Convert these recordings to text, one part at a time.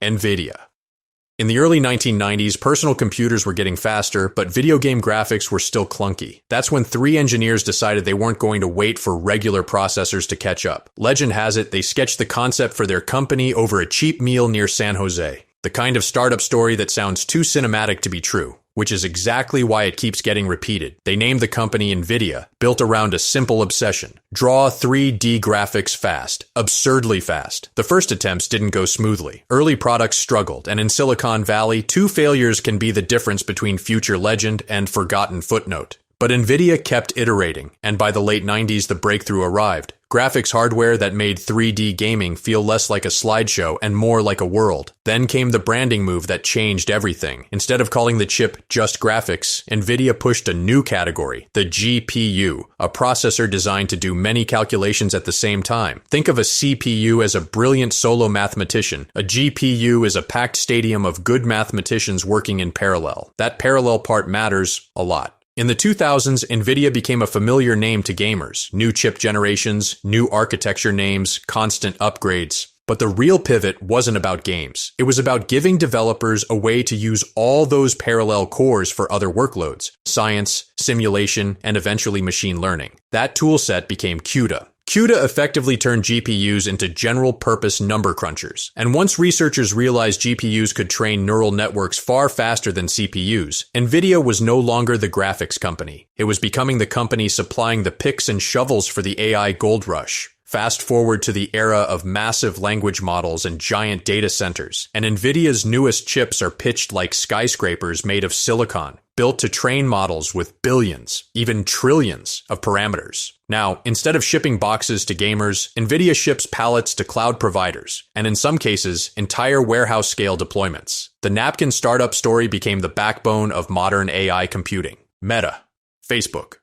NVIDIA. In the early 1990s, personal computers were getting faster, but video game graphics were still clunky. That's when three engineers decided they weren't going to wait for regular processors to catch up. Legend has it they sketched the concept for their company over a cheap meal near San Jose. The kind of startup story that sounds too cinematic to be true, which is exactly why it keeps getting repeated. They named the company NVIDIA, built around a simple obsession. Draw 3D graphics fast. Absurdly fast. The first attempts didn't go smoothly. Early products struggled, and in Silicon Valley, two failures can be the difference between future legend and forgotten footnote. But NVIDIA kept iterating, and by the late 90s the breakthrough arrived. Graphics hardware that made 3D gaming feel less like a slideshow and more like a world. Then came the branding move that changed everything. Instead of calling the chip just graphics, NVIDIA pushed a new category, the GPU, a processor designed to do many calculations at the same time. Think of a CPU as a brilliant solo mathematician. A GPU is a packed stadium of good mathematicians working in parallel. That parallel part matters a lot. In the 2000s, NVIDIA became a familiar name to gamers. New chip generations, new architecture names, constant upgrades. But the real pivot wasn't about games. It was about giving developers a way to use all those parallel cores for other workloads, science, simulation, and eventually machine learning. That toolset became CUDA. CUDA effectively turned GPUs into general-purpose number crunchers. And once researchers realized GPUs could train neural networks far faster than CPUs, NVIDIA was no longer the graphics company. It was becoming the company supplying the picks and shovels for the AI gold rush. Fast forward to the era of massive language models and giant data centers, and NVIDIA's newest chips are pitched like skyscrapers made of silicon, built to train models with billions, even trillions of parameters. Now, instead of shipping boxes to gamers, NVIDIA ships pallets to cloud providers, and in some cases, entire warehouse-scale deployments. The napkin startup story became the backbone of modern AI computing. Meta, Facebook.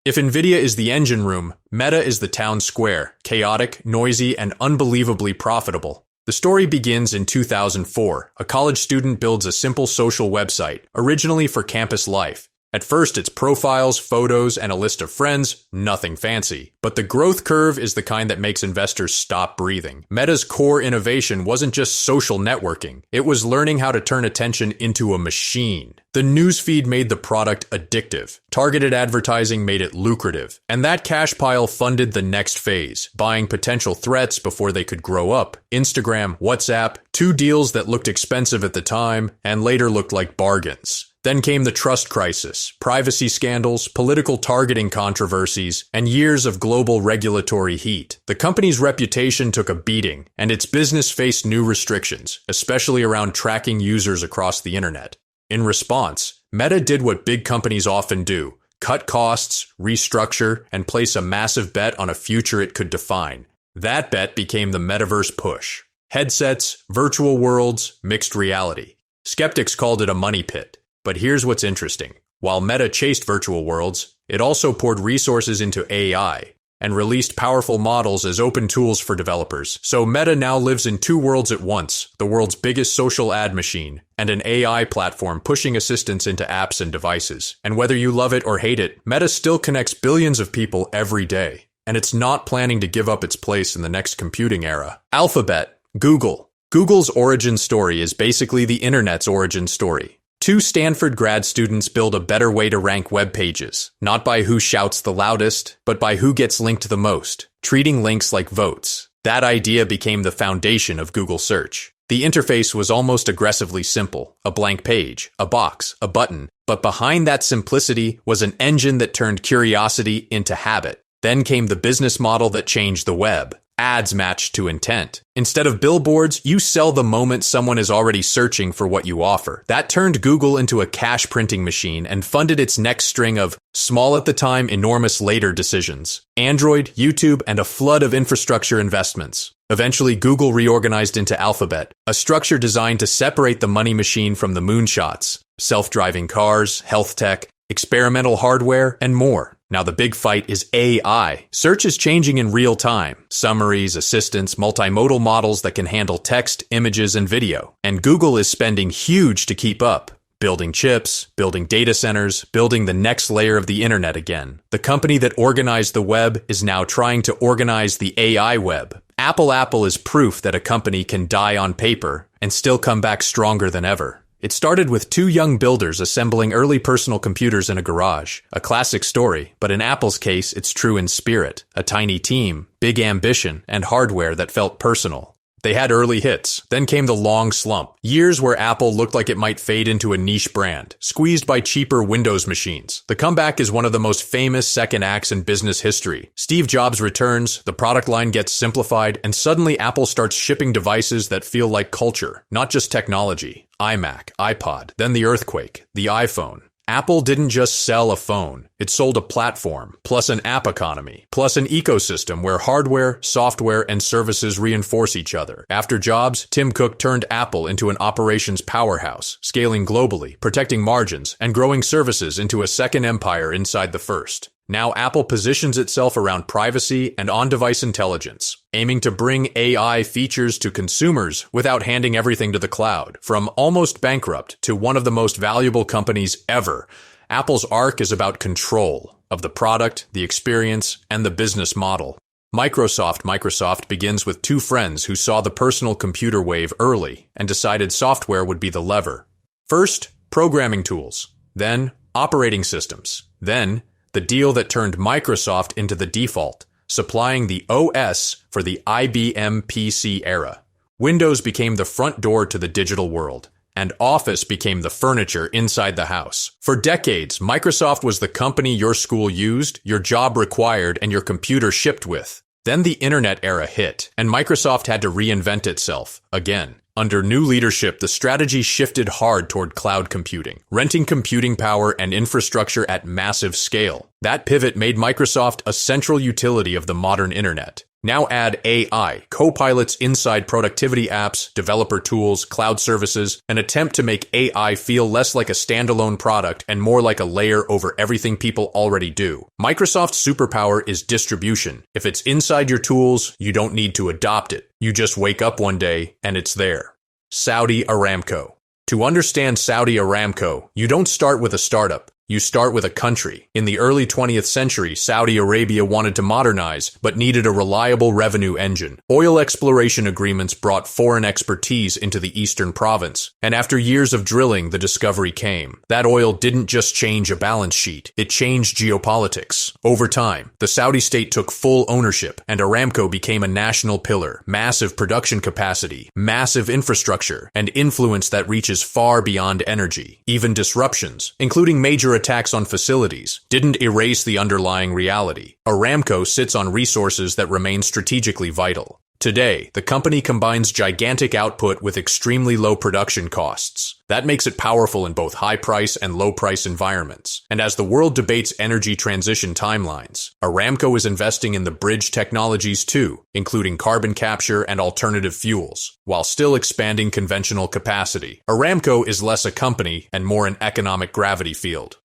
If NVIDIA is the engine room, Meta is the town square, chaotic, noisy, and unbelievably profitable. The story begins in 2004. A college student builds a simple social website, originally for campus life. At first, it's profiles, photos, and a list of friends, nothing fancy. But the growth curve is the kind that makes investors stop breathing. Meta's core innovation wasn't just social networking. It was learning how to turn attention into a machine. The newsfeed made the product addictive. Targeted advertising made it lucrative. And that cash pile funded the next phase, buying potential threats before they could grow up. Instagram, WhatsApp, two deals that looked expensive at the time and later looked like bargains. Then came the trust crisis, privacy scandals, political targeting controversies, and years of global regulatory heat. The company's reputation took a beating, and its business faced new restrictions, especially around tracking users across the internet. In response, Meta did what big companies often do: cut costs, restructure, and place a massive bet on a future it could define. That bet became the metaverse push. Headsets, virtual worlds, mixed reality. Skeptics called it a money pit. But here's what's interesting. While Meta chased virtual worlds, it also poured resources into AI and released powerful models as open tools for developers. So Meta now lives in two worlds at once: the world's biggest social ad machine and an AI platform pushing assistants into apps and devices. And whether you love it or hate it, Meta still connects billions of people every day. And it's not planning to give up its place in the next computing era. Alphabet, Google. Google's origin story is basically the internet's origin story. Two Stanford grad students build a better way to rank web pages, not by who shouts the loudest, but by who gets linked the most, treating links like votes. That idea became the foundation of Google Search. The interface was almost aggressively simple: a blank page, a box, a button. But behind that simplicity was an engine that turned curiosity into habit. Then came the business model that changed the web. Ads matched to intent. Instead of billboards, you sell the moment someone is already searching for what you offer. That turned Google into a cash printing machine and funded its next string of, small at the time, enormous later decisions. Android, YouTube, and a flood of infrastructure investments. Eventually, Google reorganized into Alphabet, a structure designed to separate the money machine from the moonshots. Self-driving cars, health tech, experimental hardware, and more. Now the big fight is AI. Search is changing in real time. Summaries, assistants, multimodal models that can handle text, images, and video. And Google is spending huge to keep up. Building chips, building data centers, building the next layer of the internet again. The company that organized the web is now trying to organize the AI web. Apple is proof that a company can die on paper and still come back stronger than ever. It started with two young builders assembling early personal computers in a garage. A classic story, but in Apple's case, it's true in spirit. A tiny team, big ambition, and hardware that felt personal. They had early hits, then came the long slump. Years where Apple looked like it might fade into a niche brand, squeezed by cheaper Windows machines. The comeback is one of the most famous second acts in business history. Steve Jobs returns, the product line gets simplified, and suddenly Apple starts shipping devices that feel like culture, not just technology. iMac, iPod, then the earthquake, the iPhone. Apple didn't just sell a phone, it sold a platform, plus an app economy, plus an ecosystem where hardware, software, and services reinforce each other. After Jobs, Tim Cook turned Apple into an operations powerhouse, scaling globally, protecting margins, and growing services into a second empire inside the first. Now Apple positions itself around privacy and on-device intelligence, aiming to bring AI features to consumers without handing everything to the cloud. From almost bankrupt to one of the most valuable companies ever, Apple's arc is about control of the product, the experience, and the business model. Microsoft begins with two friends who saw the personal computer wave early and decided software would be the lever. First, programming tools, then operating systems, then the deal that turned Microsoft into the default, supplying the OS for the IBM PC era. Windows became the front door to the digital world, and Office became the furniture inside the house. For decades, Microsoft was the company your school used, your job required, and your computer shipped with. Then the internet era hit, and Microsoft had to reinvent itself again. Under new leadership, the strategy shifted hard toward cloud computing, renting computing power and infrastructure at massive scale. That pivot made Microsoft a central utility of the modern internet. Now add AI, co-pilots inside productivity apps, developer tools, cloud services, an attempt to make AI feel less like a standalone product and more like a layer over everything people already do. Microsoft's superpower is distribution. If it's inside your tools, you don't need to adopt it. You just wake up one day and it's there. Saudi Aramco. To understand Saudi Aramco, you don't start with a startup. You start with a country. In the early 20th century, Saudi Arabia wanted to modernize, but needed a reliable revenue engine. Oil exploration agreements brought foreign expertise into the eastern province, and after years of drilling, the discovery came. That oil didn't just change a balance sheet, it changed geopolitics. Over time, the Saudi state took full ownership, and Aramco became a national pillar, massive production capacity, massive infrastructure, and influence that reaches far beyond energy. Even disruptions, including major attacks on facilities, didn't erase the underlying reality. Aramco sits on resources that remain strategically vital. Today, the company combines gigantic output with extremely low production costs. That makes it powerful in both high-price and low-price environments. And as the world debates energy transition timelines, Aramco is investing in the bridge technologies too, including carbon capture and alternative fuels, while still expanding conventional capacity. Aramco is less a company and more an economic gravity field.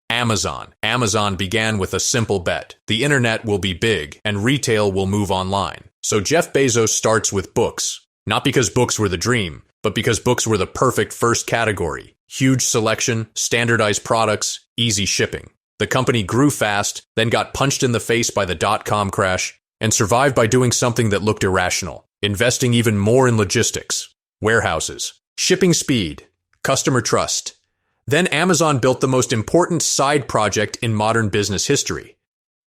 Amazon. Amazon began with a simple bet. The internet will be big, and retail will move online. So Jeff Bezos starts with books. Not because books were the dream, but because books were the perfect first category. Huge selection, standardized products, easy shipping. The company grew fast, then got punched in the face by the dot-com crash, and survived by doing something that looked irrational. Investing even more in logistics, warehouses, shipping speed, customer trust. Then Amazon built the most important side project in modern business history,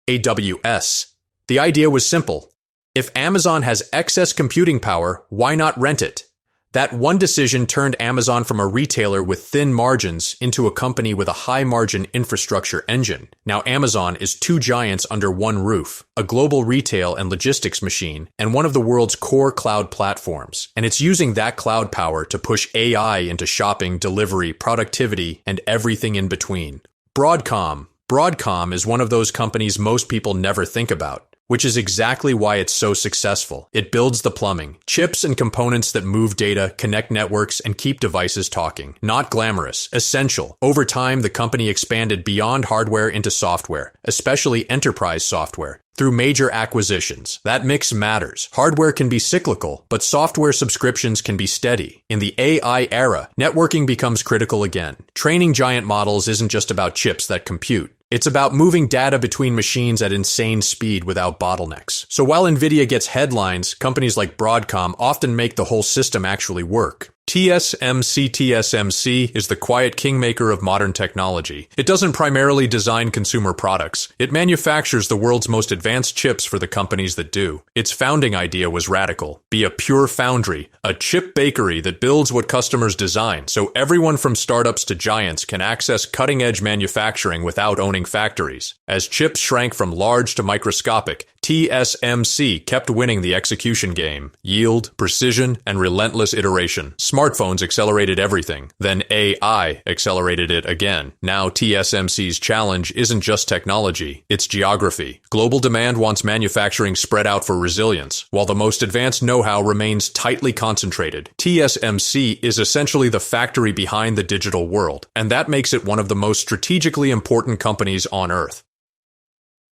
AWS. The idea was simple. If Amazon has excess computing power, why not rent it? That one decision turned Amazon from a retailer with thin margins into a company with a high-margin infrastructure engine. Now Amazon is two giants under one roof, a global retail and logistics machine, and one of the world's core cloud platforms. And it's using that cloud power to push AI into shopping, delivery, productivity, and everything in between. Broadcom. Broadcom is one of those companies most people never think about. which is exactly why it's so successful. It builds the plumbing, chips and components that move data, connect networks, and keep devices talking. Not glamorous, essential. Over time, the company expanded beyond hardware into software, especially enterprise software, through major acquisitions. That mix matters. Hardware can be cyclical, but software subscriptions can be steady. In the AI era, networking becomes critical again. Training giant models isn't just about chips that compute. It's about moving data between machines at insane speed without bottlenecks. So while NVIDIA gets headlines, companies like Broadcom often make the whole system actually work. TSMC is the quiet kingmaker of modern technology. It doesn't primarily design consumer products. It manufactures the world's most advanced chips for the companies that do. Its founding idea was radical. Be a pure foundry, a chip bakery that builds what customers design, so everyone from startups to giants can access cutting-edge manufacturing without owning factories. As chips shrank from large to microscopic, TSMC kept winning the execution game. Yield, precision, and relentless iteration. Smartphones accelerated everything. Then AI accelerated it again. Now TSMC's challenge isn't just technology, it's geography. Global demand wants manufacturing spread out for resilience, while the most advanced know-how remains tightly concentrated. TSMC is essentially the factory behind the digital world, and that makes it one of the most strategically important companies on Earth.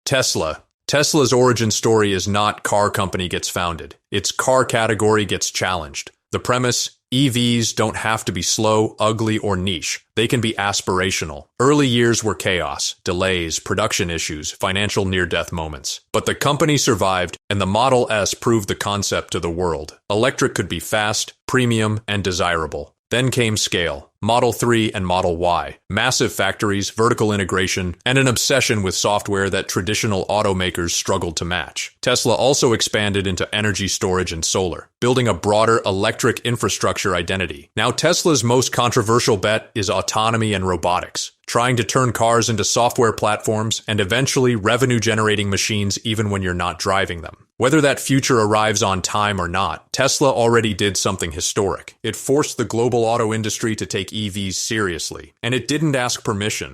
Tesla. Tesla's origin story is not car company gets founded. Its car category gets challenged. The premise, EVs don't have to be slow, ugly, or niche. They can be aspirational. Early years were chaos, delays, production issues, financial near-death moments. But the company survived, and the Model S proved the concept to the world. Electric could be fast, premium, and desirable. Then came scale. Model 3 and Model Y, massive factories, vertical integration, and an obsession with software that traditional automakers struggled to match. Tesla also expanded into energy storage and solar, building a broader electric infrastructure identity. Now Tesla's most controversial bet is autonomy and robotics, trying to turn cars into software platforms and eventually revenue-generating machines even when you're not driving them. Whether that future arrives on time or not, Tesla already did something historic. It forced the global auto industry to take EVs seriously, and it didn't ask permission.